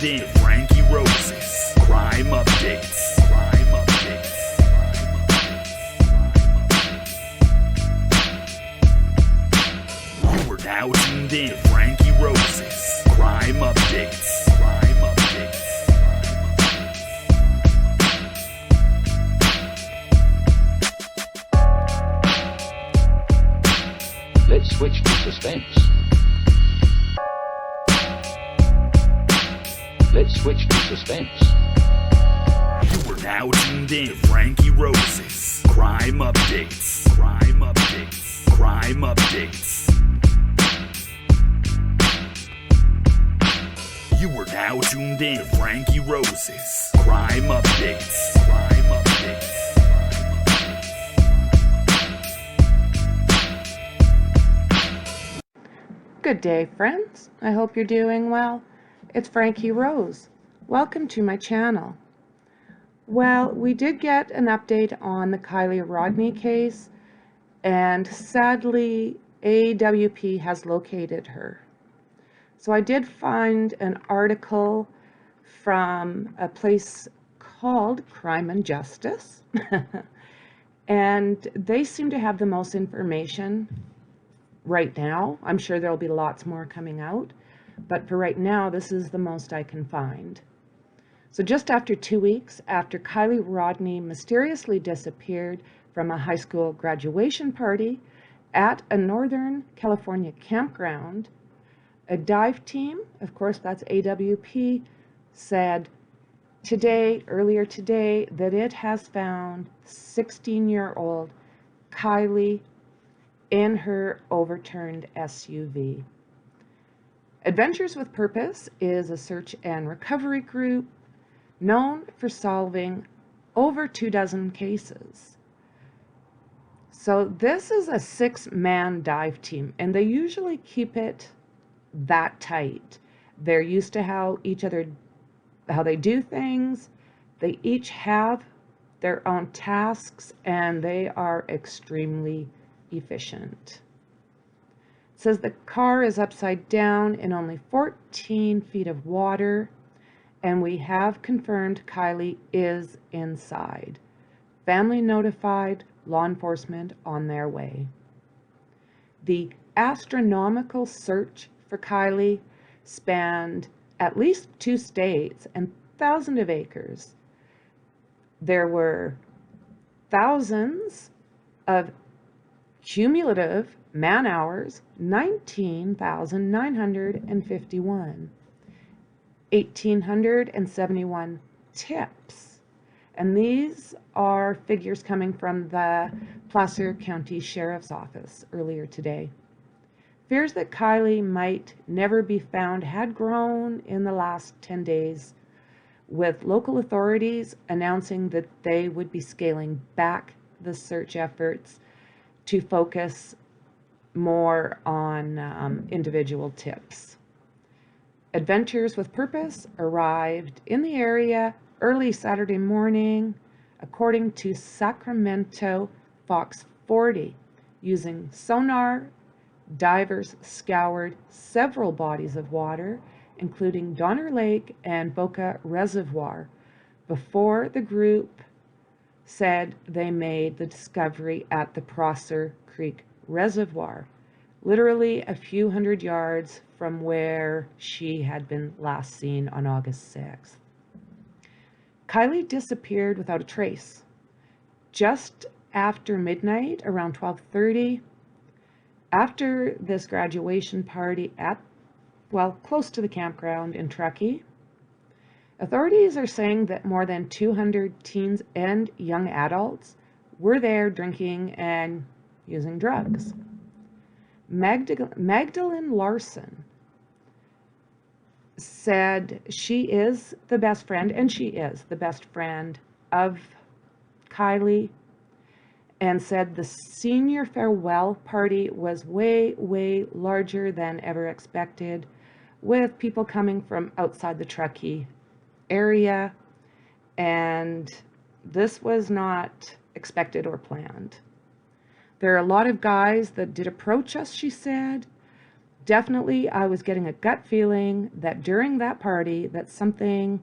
tuned in to Frankyrose's Crime Updates. You are now tuned in to Frankyrose's Crime Updates. Let's switch to suspense. Let's switch to suspense. You are now tuned in to Frankyrose's Crime Updates. Crime Updates. You are now tuned in to Frankyrose's Crime Updates. Good day, friends. I hope you're doing well. It's Frankyrose. Welcome to my channel. Well, we did get an update on the Kiely Rodni case, and sadly, AWP has located her. So I did find an article from a place called Crime and Justice, and they seem to have the most information right now. I'm sure there'll be lots more coming out, but for right now, this is the most I can find. So just after 2 weeks after Kiely Rodni mysteriously disappeared from a high school graduation party at a Northern California campground, a dive team, of course that's AWP, said earlier today, that it has found 16-year-old Kiely in her overturned SUV. Adventures with Purpose is a search and recovery group known for solving over 24 cases. So this is a 6-man dive team, and they usually keep it that tight. They're used to how they do things. They each have their own tasks, and they are extremely efficient. It says the car is upside down in only 14 feet of water, and we have confirmed Kiely is inside. Family notified, law enforcement on their way. The astronomical search for Kiely spanned at least 2 states and thousands of acres. There were thousands of cumulative man hours, 19,951, 1,871 tips, and these are figures coming from the Placer County Sheriff's Office earlier today. Fears that Kiely might never be found had grown in the last 10 days, with local authorities announcing that they would be scaling back the search efforts to focus more on individual tips. Adventures with Purpose arrived in the area early Saturday morning, according to Sacramento Fox 40. Using sonar, divers scoured several bodies of water, including Donner Lake and Boca Reservoir, before the group said they made the discovery at the Prosser Creek Reservoir, literally a few hundred yards from where she had been last seen on August 6th. Kiely disappeared without a trace. Just after midnight, around 12:30, after this graduation party close to the campground in Truckee, authorities are saying that more than 200 teens and young adults were there drinking and using drugs. Magdalene Larson said she is the best friend, and she is the best friend of Kiely, and said the senior farewell party was way, way larger than ever expected, with people coming from outside the Truckee area, and this was not expected or planned. There are a lot of guys that did approach us, she said, Definitely, I was getting a gut feeling that during that party that something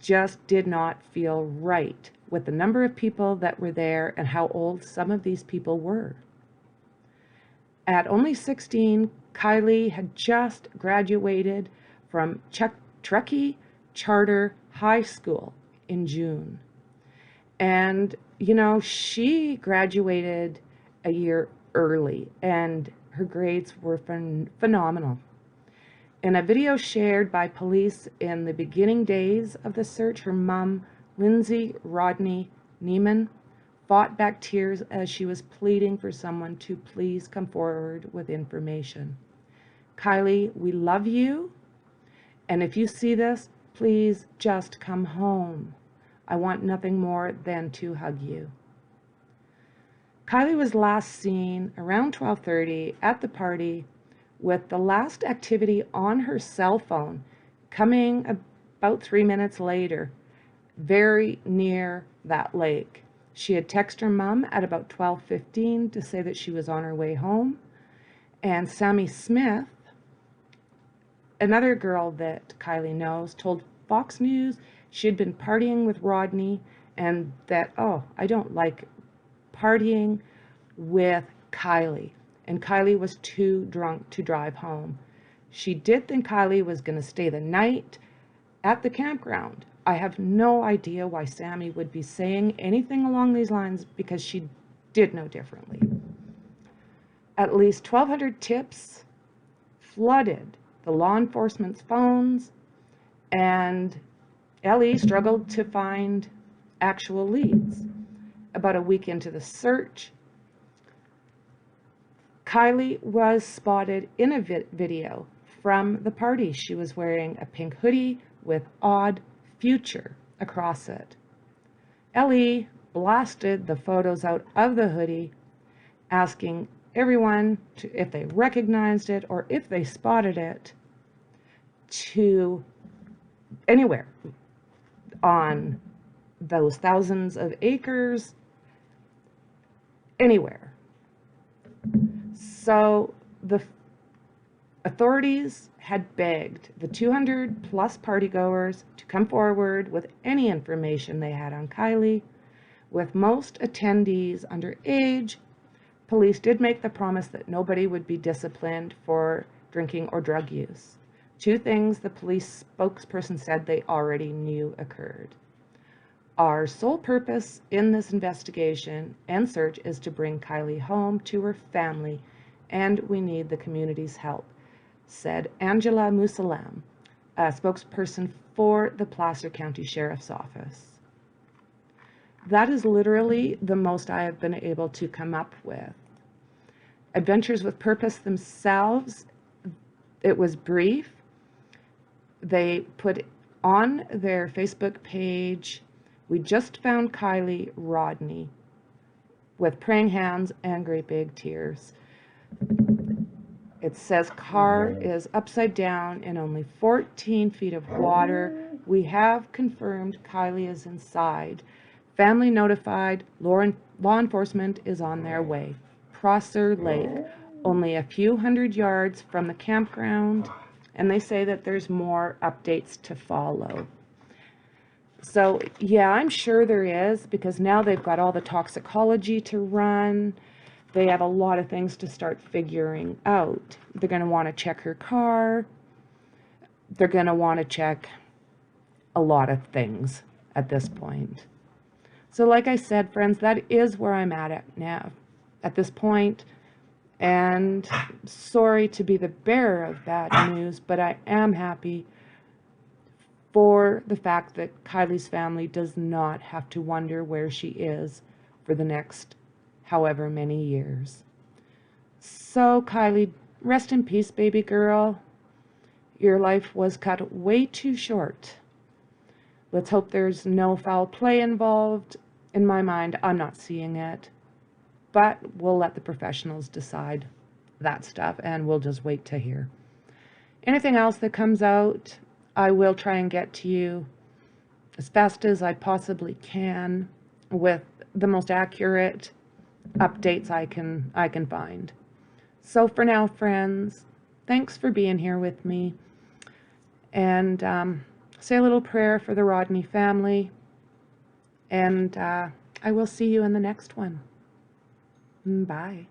just did not feel right with the number of people that were there and how old some of these people were. At only 16, Kiely had just graduated from Truckee Charter High School in June. And, you know, she graduated a year early and her grades were phenomenal. In a video shared by police in the beginning days of the search, her mom, Kiely Rodni Neiman, fought back tears as she was pleading for someone to please come forward with information. Kiely, we love you, and if you see this, please just come home. I want nothing more than to hug you. Kiely was last seen around 12:30 at the party with the last activity on her cell phone coming about 3 minutes later, very near that lake. She had texted her mom at about 12:15 to say that she was on her way home. And Sammy Smith, another girl that Kiely knows, told Fox News she'd been partying with Rodney and that, oh, I don't like partying with Kiely. And Kiely was too drunk to drive home. She did think Kiely was going to stay the night at the campground. I have no idea why Sammy would be saying anything along these lines because she did know differently. At least 1,200 tips flooded the law enforcement's phones, and Ellie struggled to find actual leads. About a week into the search, Kiely was spotted in a video from the party. She was wearing a pink hoodie with "Odd Future" across it. Ellie blasted the photos out of the hoodie, asking everyone if they recognized it or if they spotted it to anywhere on those thousands of acres, anywhere. So the authorities had begged the 200 plus partygoers to come forward with any information they had on Kiely. With most attendees underage, police did make the promise that nobody would be disciplined for drinking or drug use. Two things the police spokesperson said they already knew occurred. Our sole purpose in this investigation and search is to bring Kiely home to her family, and we need the community's help, said Angela Musalam, a spokesperson for the Placer County Sheriff's Office. That is literally the most I have been able to come up with. Adventures with Purpose themselves, it was brief. They put on their Facebook page, "We just found Kiely Rodni," with praying hands and great big tears. It says car is upside down in only 14 feet of water. We have confirmed Kiely is inside. Family notified. Law enforcement is on their way. Prosser Lake, only a few hundred yards from the campground, and they say that there's more updates to follow. So yeah, I'm sure there is, because now they've got all the toxicology to run. They have a lot of things to start figuring out. They're going to want to check her car. They're going to want to check a lot of things at this point. So like I said, friends, that is where I'm at now, at this point. And sorry to be the bearer of bad news, but I am happy for the fact that Kiely's family does not have to wonder where she is for the next however many years. So Kiely, rest in peace, baby girl. Your life was cut way too short. Let's hope there's no foul play involved. In my mind, I'm not seeing it. But we'll let the professionals decide that stuff, and we'll just wait to hear. Anything else that comes out, I will try and get to you as fast as I possibly can with the most accurate updates I can find. So for now, friends, thanks for being here with me. And say a little prayer for the Rodni family. And I will see you in the next one. Bye.